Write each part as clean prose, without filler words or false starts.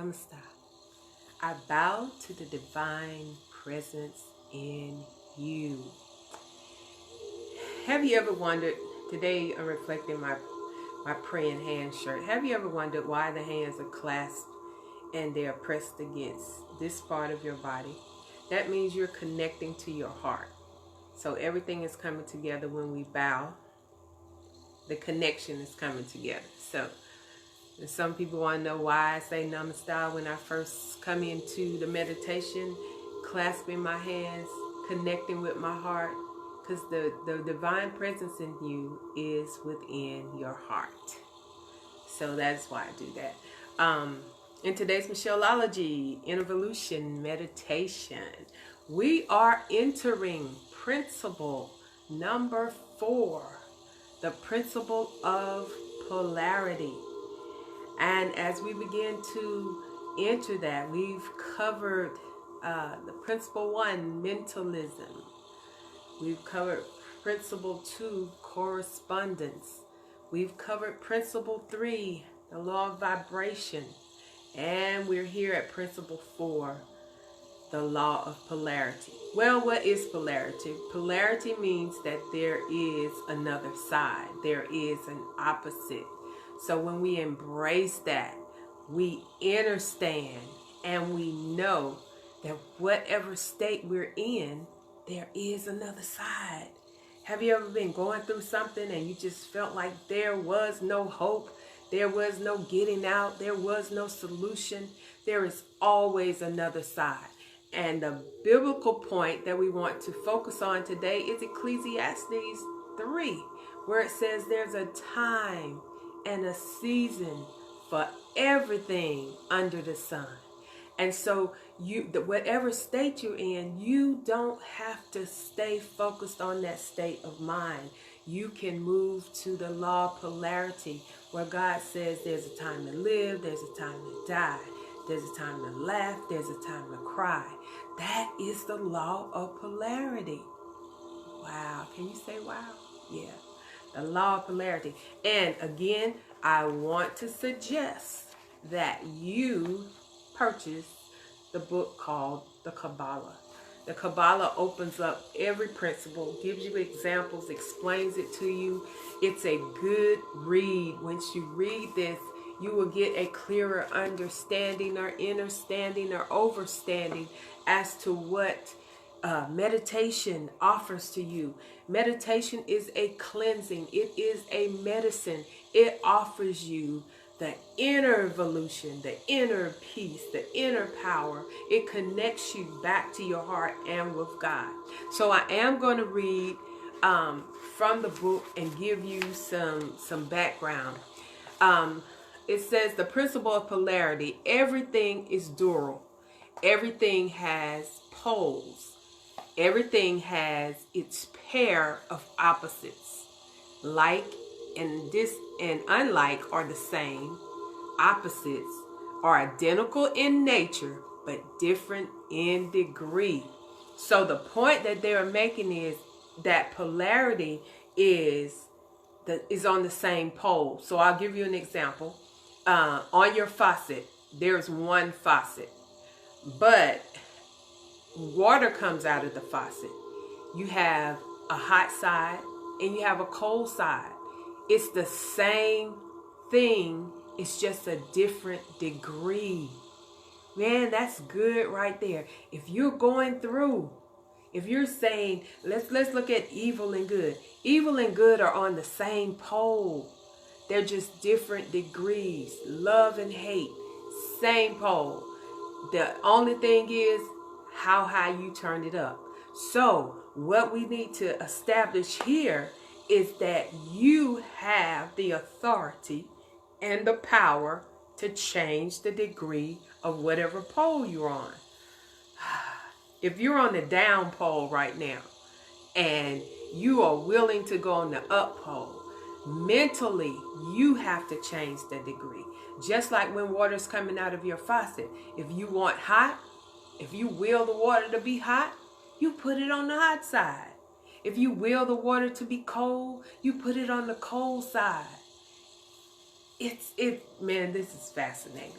Namaste. I bow to the divine presence in you. Have you ever wondered, today I'm reflecting my praying hand shirt. Have you ever wondered why the hands are clasped and they are pressed against this part of your body? That means you're connecting to your heart. So everything is coming together when we bow. The connection is coming together. So some people want to know why I say Namaste when I first come into the meditation, clasping my hands, connecting with my heart, because the divine presence in you is within your heart. So that's why I do that. In today's Michelleology, Involution Meditation, we are entering principle number 4, the principle of polarity. And as we begin to enter that, we've covered the principle 1, mentalism. We've covered principle 2, correspondence. We've covered principle 3, the law of vibration. And we're here at principle 4, the law of polarity. Well, what is polarity? Polarity means that there is another side. There is an opposite. So when we embrace that, we understand and we know that whatever state we're in, there is another side. Have you ever been going through something and you just felt like there was no hope? There was no getting out. There was no solution. There is always another side. And the biblical point that we want to focus on today is Ecclesiastes 3, where it says there's a time and a season for everything under the sun. And so whatever state you're in, you don't have to stay focused on that state of mind. You can move to the law of polarity, where God says there's a time to live, there's a time to die, there's a time to laugh, there's a time to cry. That is the law of polarity. Wow. Can you say wow? Yeah. The law of polarity. And again, I want to suggest that you purchase the book called the Kabbalah. The Kabbalah opens up every principle, gives you examples, explains it to you. It's a good read. Once you read this, you will get a clearer understanding or understanding or overstanding as to what meditation offers to you. Meditation is a cleansing. It is a medicine. It offers you the inner evolution, the inner peace, the inner power. It connects you back to your heart and with God. So I am going to read from the book and give you some background. It says the principle of polarity. Everything is dual. Everything has poles. Everything has its pair of opposites. Like and unlike are the same. Opposites are identical in nature, but different in degree. So the point that they're making is that polarity is on the same pole. So I'll give you an example. On your faucet, there's one faucet, but water comes out of the faucet. You have a hot side and you have a cold side. It's the same thing. It's just a different degree. Man, that's good right there. If you're going through, if you're saying, let's look at evil and good. Evil and good are on the same pole. They're just different degrees. Love and hate, same pole. The only thing is how high you turn it up. So what we need to establish here is that you have the authority and the power to change the degree of whatever pole you're on. If you're on the down pole right now and you are willing to go on the up pole, mentally you have to change the degree. Just like when water's coming out of your faucet. If you want hot, if you will the water to be hot, you put it on the hot side. If you will the water to be cold, you put it on the cold side. Man, this is fascinating.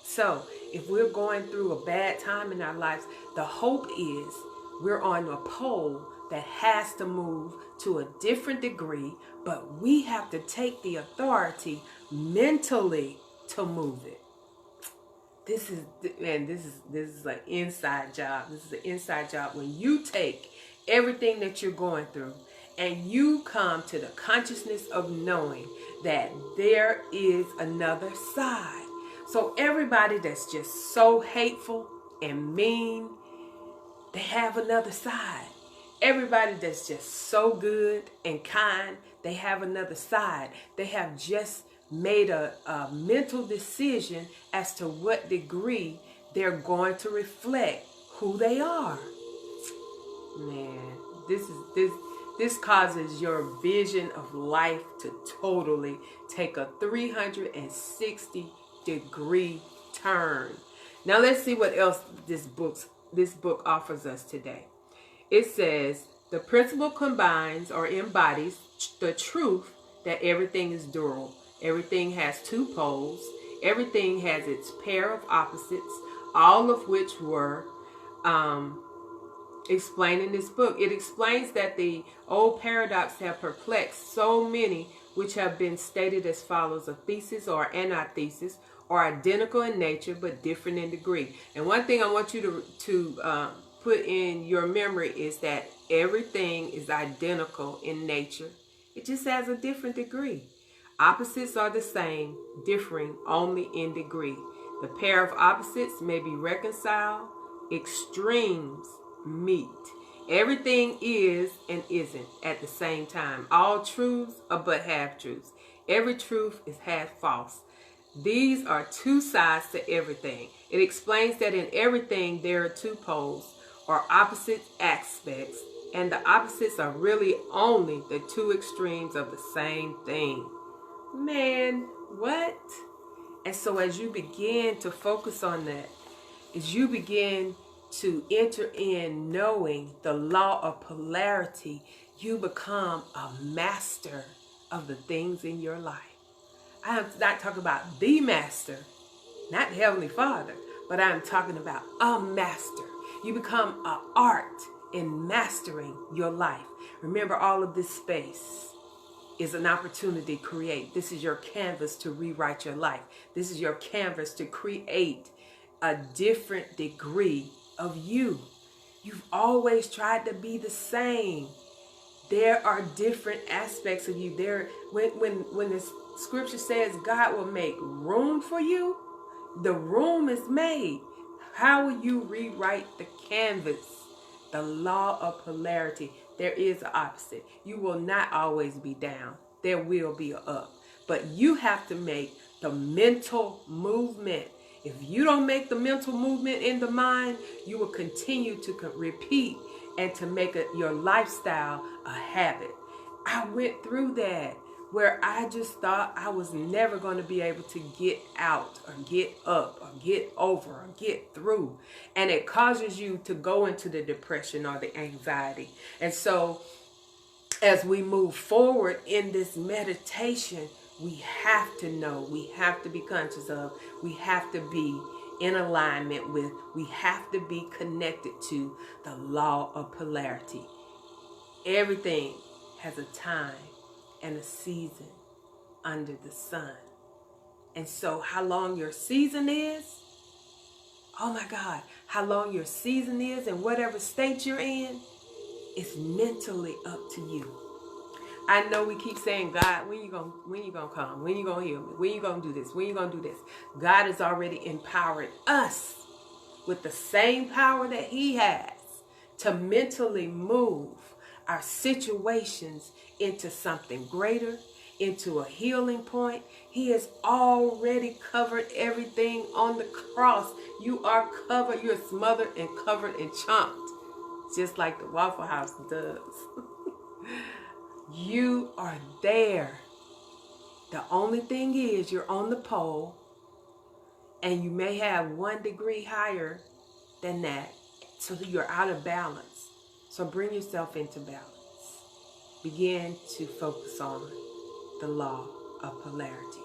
So if we're going through a bad time in our lives, the hope is we're on a pole that has to move to a different degree, but we have to take the authority mentally to move it. This is an inside job. This is an inside job when you take everything that you're going through and you come to the consciousness of knowing that there is another side. So everybody that's just so hateful and mean, they have another side. Everybody that's just so good and kind, they have another side. They have just made a mental decision as to what degree they're going to reflect who they are. Man, this causes your vision of life to totally take a 360-degree turn. Now let's see what else this book offers us today. It says the principle combines or embodies the truth that everything is dual. Everything has two poles. Everything has its pair of opposites, all of which were explained in this book. It explains that the old paradox have perplexed so many, which have been stated as follows: a thesis or antithesis are identical in nature but different in degree. And one thing I want you to put in your memory is that everything is identical in nature. It just has a different degree. Opposites are the same, differing only in degree. The pair of opposites may be reconciled. Extremes meet. Everything is and isn't at the same time. All truths are but half-truths. Every truth is half false. These are two sides to everything. It explains that in everything there are two poles or opposite aspects, and the opposites are really only the two extremes of the same thing. Man, what? And so as you begin to focus on that, as you begin to enter in knowing the law of polarity, you become a master of the things in your life. I am not talking about the master, not the Heavenly Father, but I'm talking about a master. You become an art in mastering your life. Remember, all of this space is an opportunity to create. This is your canvas to rewrite your life. This is your canvas to create a different degree of you. You've always tried to be the same. There are different aspects of you. When the scripture says God will make room for you, the room is made. How will you rewrite the canvas? The law of polarity. There is an opposite. You will not always be down. There will be an up. But you have to make the mental movement. If you don't make the mental movement in the mind, you will continue to repeat and to make your lifestyle a habit. I went through that where I just thought I was never going to be able to get out or get up or get over or get through. And it causes you to go into the depression or the anxiety. And so as we move forward in this meditation, we have to know, we have to be conscious of, we have to be in alignment with, we have to be connected to the law of polarity. Everything has a time and a season under the sun. And so how long your season is, oh my God, how long your season is and whatever state you're in, it's mentally up to you. I know we keep saying, God, when you gonna come? When you gonna heal me? When you gonna do this? When you gonna do this? God has already empowered us with the same power that He has to mentally move our situations into something greater, into a healing point. He has already covered everything on the cross. You are covered. You're smothered and covered and chomped, just like the Waffle House does. You are there. The only thing is you're on the pole and you may have 1 degree higher than that, so that you're out of balance. So bring yourself into balance. Begin to focus on the law of polarity.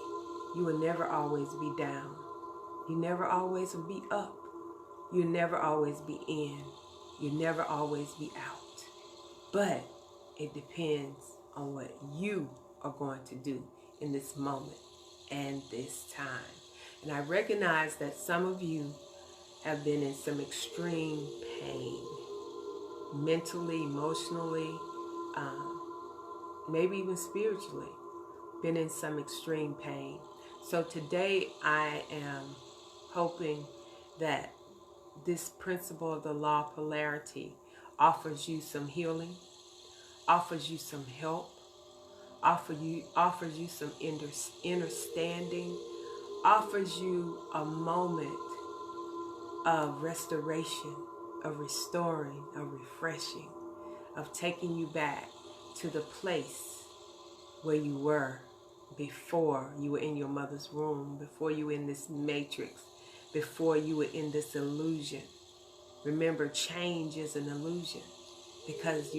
You will never always be down. You never always will be up. You'll never always be in. You'll never always be out. But it depends on what you are going to do in this moment and this time. And I recognize that some of you have been in some extreme pain, mentally, emotionally, maybe even spiritually, been in some extreme pain. So today I am hoping that this principle of the law of polarity offers you some healing, offers you some help, offers you some understanding, offers you a moment of restoration, of restoring, of refreshing, of taking you back to the place where you were before you were in your mother's womb, before you were in this matrix, before you were in this illusion. Remember, change is an illusion, because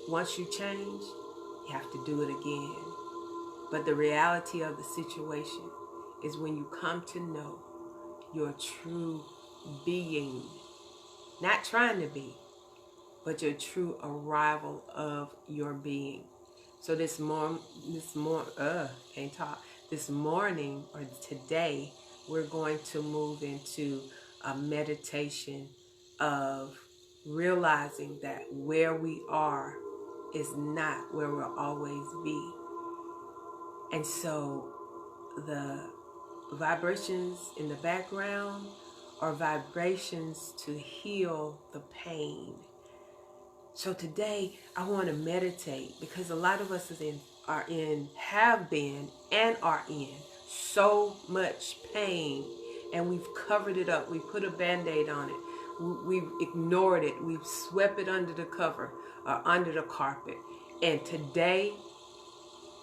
once you change, you have to do it again. But the reality of the situation is when you come to know your true being, not trying to be, but your true arrival of your being. So this morning or today, we're going to move into a meditation of realizing that where we are is not where we'll always be. And so the vibrations in the background are vibrations to heal the pain. So today I want to meditate, because a lot of us have been and are in so much pain, and we've covered it up. We put a Band-Aid on it. We've ignored it. We've swept it under the cover or under the carpet. And today,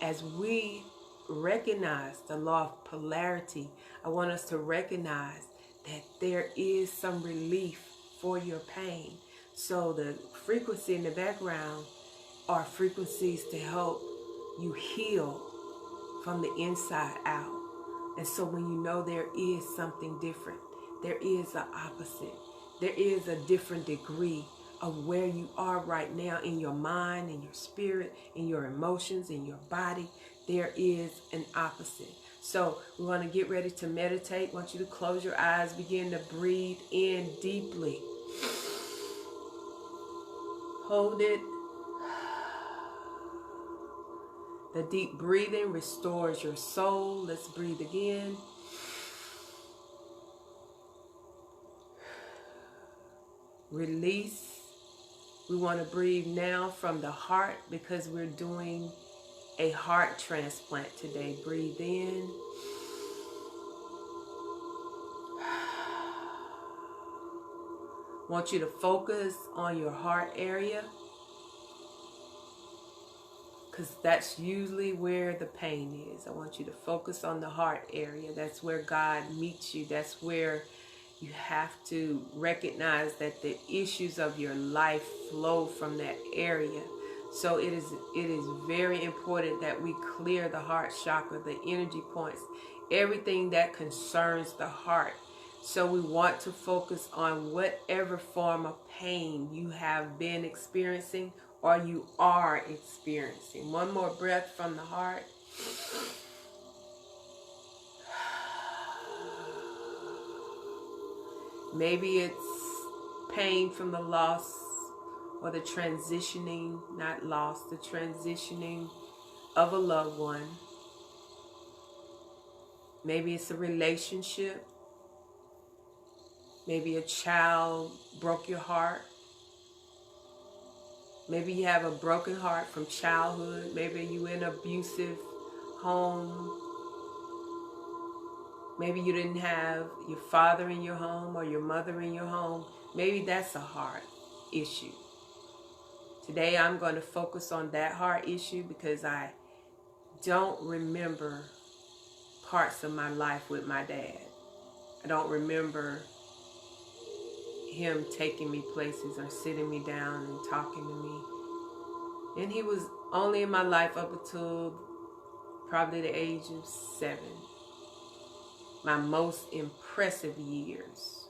as we recognize the law of polarity, I want us to recognize that there is some relief for your pain. So the frequency in the background are frequencies to help you heal from the inside out. And so when you know there is something different, there is an opposite, there is a different degree of where you are right now in your mind, in your spirit, in your emotions, in your body, there is an opposite. So we want to get ready to meditate. I want you to close your eyes, begin to breathe in deeply. Hold it. The deep breathing restores your soul. Let's breathe again. Release. We want to breathe now from the heart, because we're doing a heart transplant today. Breathe in. Want you to focus on your heart area, because that's usually where the pain is. I want you to focus on the heart area. That's where God meets you. That's where you have to recognize that the issues of your life flow from that area. So it is very important that we clear the heart chakra, the energy points, everything that concerns the heart. So we want to focus on whatever form of pain you have been experiencing or you are experiencing. One more breath from the heart. Maybe it's pain from the loss or the transitioning, not loss, the transitioning of a loved one. Maybe it's a relationship. Maybe a child broke your heart. Maybe you have a broken heart from childhood. Maybe you in an abusive home. Maybe you didn't have your father in your home or your mother in your home. Maybe that's a heart issue. Today I'm going to focus on that heart issue, because I don't remember parts of my life with my dad. I don't remember him taking me places or sitting me down and talking to me. And he was only in my life up until probably the age of 7. my most impressive years.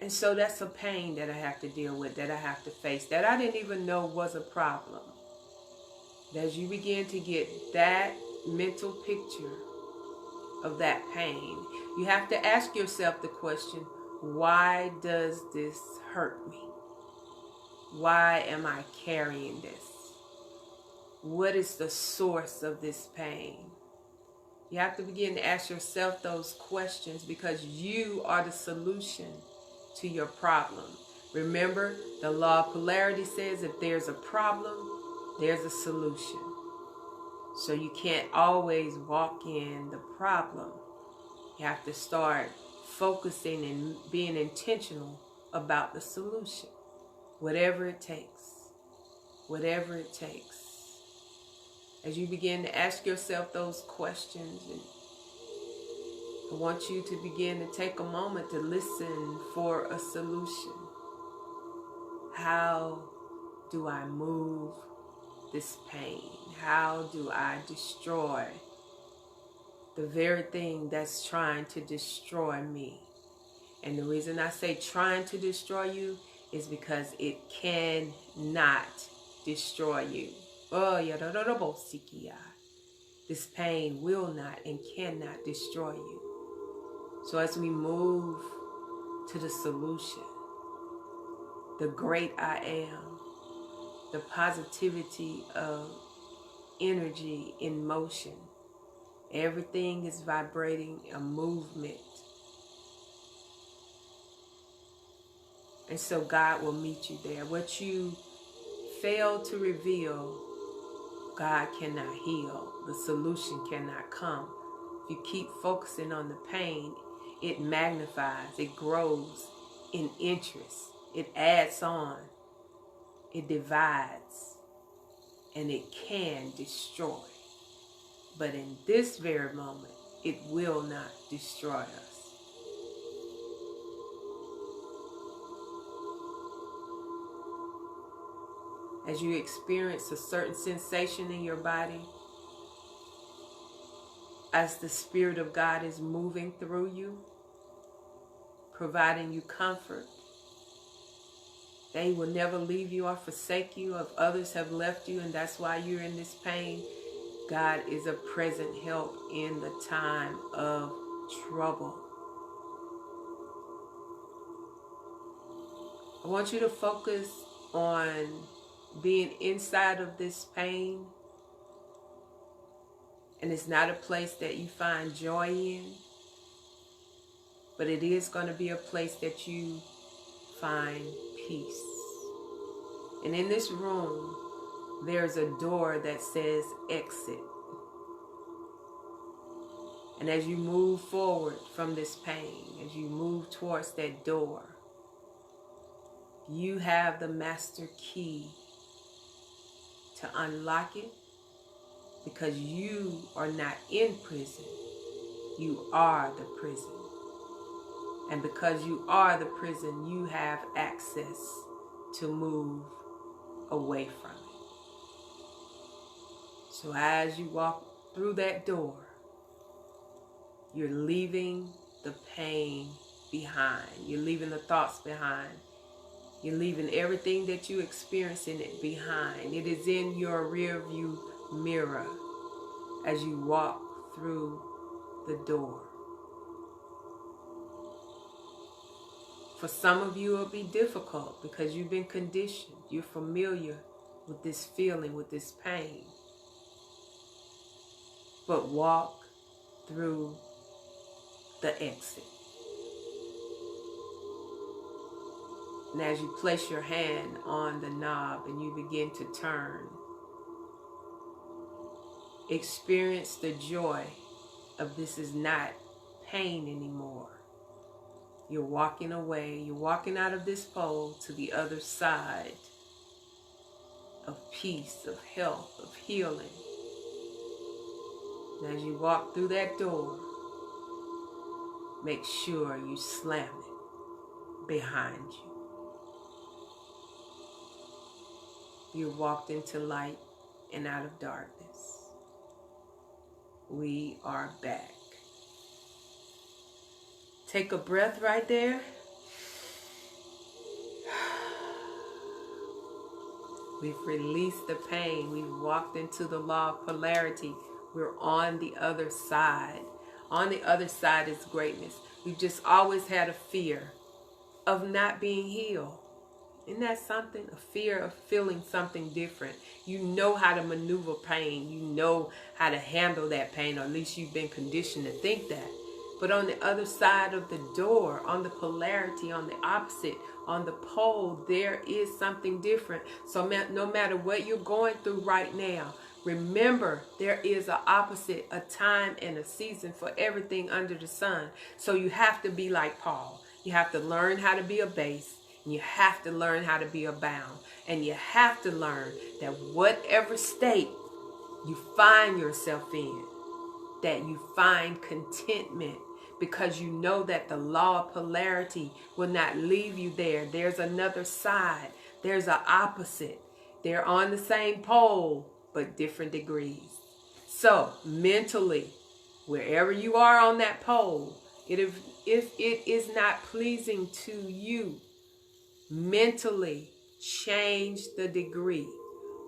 And so that's a pain that I have to deal with, that I have to face, that I didn't even know was a problem. As you begin to get that mental picture of that pain, you have to ask yourself the question, why does this hurt me? Why am I carrying this? What is the source of this pain? You have to begin to ask yourself those questions, because you are the solution to your problem. Remember, the law of polarity says if there's a problem, there's a solution. So you can't always walk in the problem. You have to start focusing and being intentional about the solution. Whatever it takes. Whatever it takes. As you begin to ask yourself those questions, and I want you to begin to take a moment to listen for a solution. How do I move this pain? How do I destroy the very thing that's trying to destroy me? And the reason I say trying to destroy you is because it cannot destroy you. Oh, this pain will not and cannot destroy you. So as we move to the solution, the great I am, the positivity of energy in motion, everything is vibrating a movement. And so God will meet you there. What you fail to reveal, God cannot heal. The solution cannot come. If you keep focusing on the pain, it magnifies, it grows in interest, it adds on, it divides, and it can destroy. But in this very moment, it will not destroy us. As you experience a certain sensation in your body, as the Spirit of God is moving through you, providing you comfort, they will never leave you or forsake you. If others have left you and that's why you're in this pain, God is a present help in the time of trouble. I want you to focus on being inside of this pain. And it's not a place that you find joy in, but it is going to be a place that you find peace. And in this room, there's a door that says exit. And as you move forward from this pain, as you move towards that door, you have the master key to unlock it, because you are not in prison. You are the prison. And because you are the prison, you have access to move away from it. So as you walk through that door, you're leaving the pain behind. You're leaving the thoughts behind. You're leaving everything that you experience in it behind. It is in your rear view mirror as you walk through the door. For some of you, it'll be difficult because you've been conditioned. You're familiar with this feeling, with this pain. But walk through the exit. And as you place your hand on the knob and you begin to turn, experience the joy of this is not pain anymore. You're walking away. You're walking out of this pole to the other side of peace, of health, of healing. And as you walk through that door, make sure you slam it behind you. You walked into light and out of darkness. We are back. Take a breath right there. We've released the pain. We've walked into the law of polarity. We're on the other side. On the other side is greatness. We've just always had a fear of not being healed. Isn't that something? A fear of feeling something different. You know how to maneuver pain. You know how to handle that pain, or at least you've been conditioned to think that. But on the other side of the door, on the polarity, on the opposite, on the pole, there is something different. So no matter what you're going through right now, remember there is an opposite, a time and a season for everything under the sun. So you have to be like Paul. You have to learn how to be a base. And you have to learn how to be abound. And you have to learn that whatever state you find yourself in, that you find contentment, because you know that the law of polarity will not leave you there. There's another side. There's an opposite. They're on the same pole, but different degrees. So mentally, wherever you are on that pole, if it is not pleasing to you, mentally change the degree.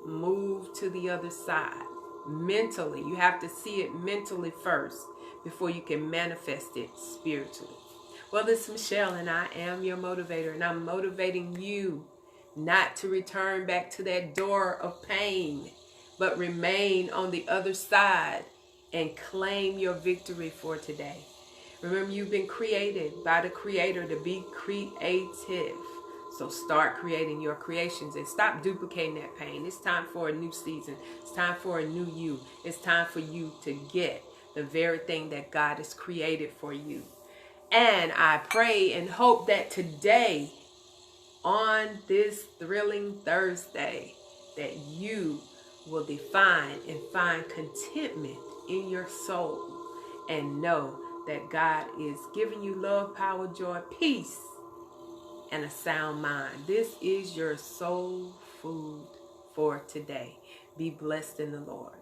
Move to the other side. Mentally, you have to see it mentally first before you can manifest it spiritually. Well, this is Michelle, and I am your motivator, and I'm motivating you not to return back to that door of pain, but remain on the other side and claim your victory for today. Remember, you've been created by the Creator to be creative. So start creating your creations and stop duplicating that pain. It's time for a new season. It's time for a new you. It's time for you to get the very thing that God has created for you. And I pray and hope that today, on this thrilling Thursday, that you will define and find contentment in your soul and know that God is giving you love, power, joy, peace, and a sound mind. This is your soul food for today. Be blessed in the Lord.